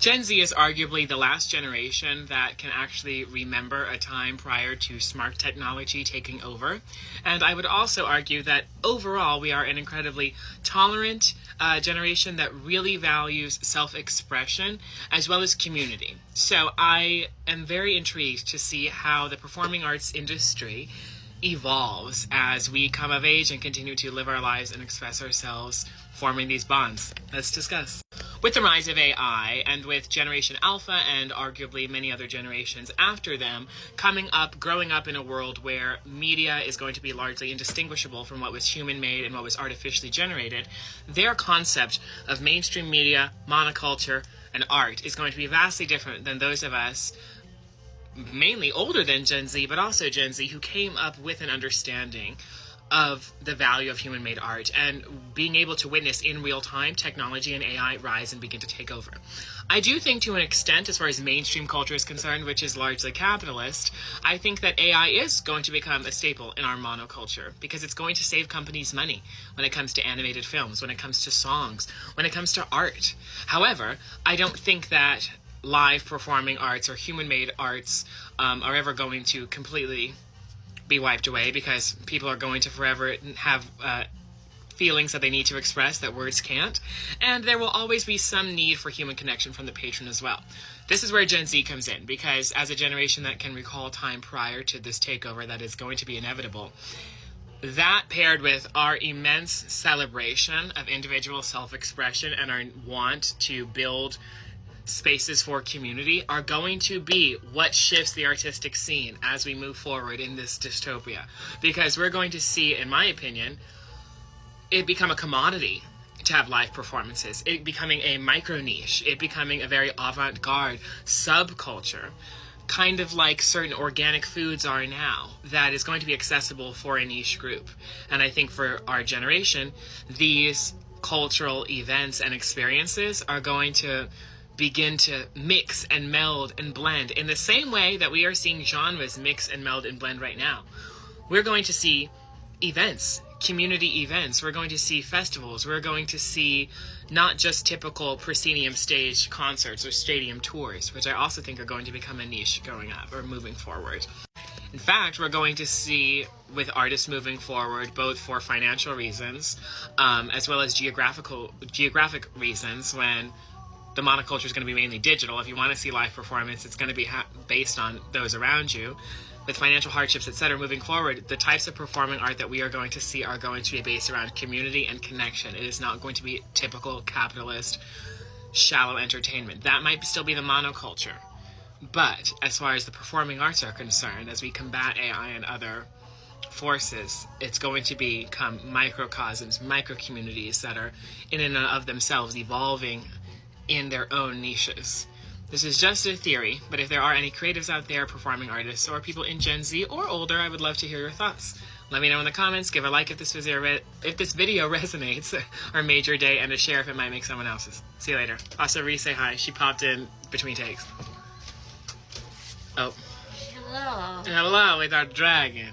Gen Z is arguably the last generation that can actually remember a time prior to smart technology taking over. And I would also argue that overall we are an incredibly tolerant generation that really values self-expression as well as community. So I am very intrigued to see how the performing arts industry evolves as we come of age and continue to live our lives and express ourselves, forming these bonds. Let's discuss. With the rise of AI and with Generation Alpha and arguably many other generations after them growing up in a world where media is going to be largely indistinguishable from what was human-made and what was artificially generated, their concept of mainstream media, monoculture, and art is going to be vastly different than those of us mainly older than Gen Z, but also Gen Z, who came up with an understanding of the value of human-made art and being able to witness in real time technology and AI rise and begin to take over. I do think to an extent, as far as mainstream culture is concerned, which is largely capitalist, I think that AI is going to become a staple in our monoculture because it's going to save companies money when it comes to animated films, when it comes to songs, when it comes to art. However, I don't think that live performing arts or human-made arts are ever going to completely be wiped away, because people are going to forever have feelings that they need to express that words can't, and there will always be some need for human connection from the patron as well. This is where Gen Z comes in, because as a generation that can recall time prior to this takeover that is going to be inevitable, that paired with our immense celebration of individual self-expression and our want to build spaces for community are going to be what shifts the artistic scene as we move forward in this dystopia. Because we're going to see, in my opinion, it become a commodity to have live performances, it becoming a micro niche, it becoming a very avant-garde subculture, kind of like certain organic foods are now, that is going to be accessible for a niche group. And I think for our generation, these cultural events and experiences are going to begin to mix and meld and blend in the same way that we are seeing genres mix and meld and blend right now. We're going to see events, community events. We're going to see festivals. We're going to see not just typical proscenium stage concerts or stadium tours, which I also think are going to become a niche going up or moving forward. In fact, we're going to see with artists moving forward, both for financial reasons as well as geographic reasons, when the monoculture is going to be mainly digital. If you want to see live performance, it's going to be based on those around you. With financial hardships, etc., moving forward, the types of performing art that we are going to see are going to be based around community and connection. It is not going to be typical capitalist, shallow entertainment. That might still be the monoculture. But as far as the performing arts are concerned, as we combat AI and other forces, it's going to become microcosms, micro-communities that are in and of themselves evolving in their own niches. This is just a theory, but if there are any creatives out there, performing artists, or people in Gen Z or older, I would love to hear your thoughts. Let me know in the comments, give a like if this video resonates, or made your day, and a share if it might make someone else's. See you later. Also, Ree, say hi. She popped in between takes. Oh. Hello. Hello with our dragon.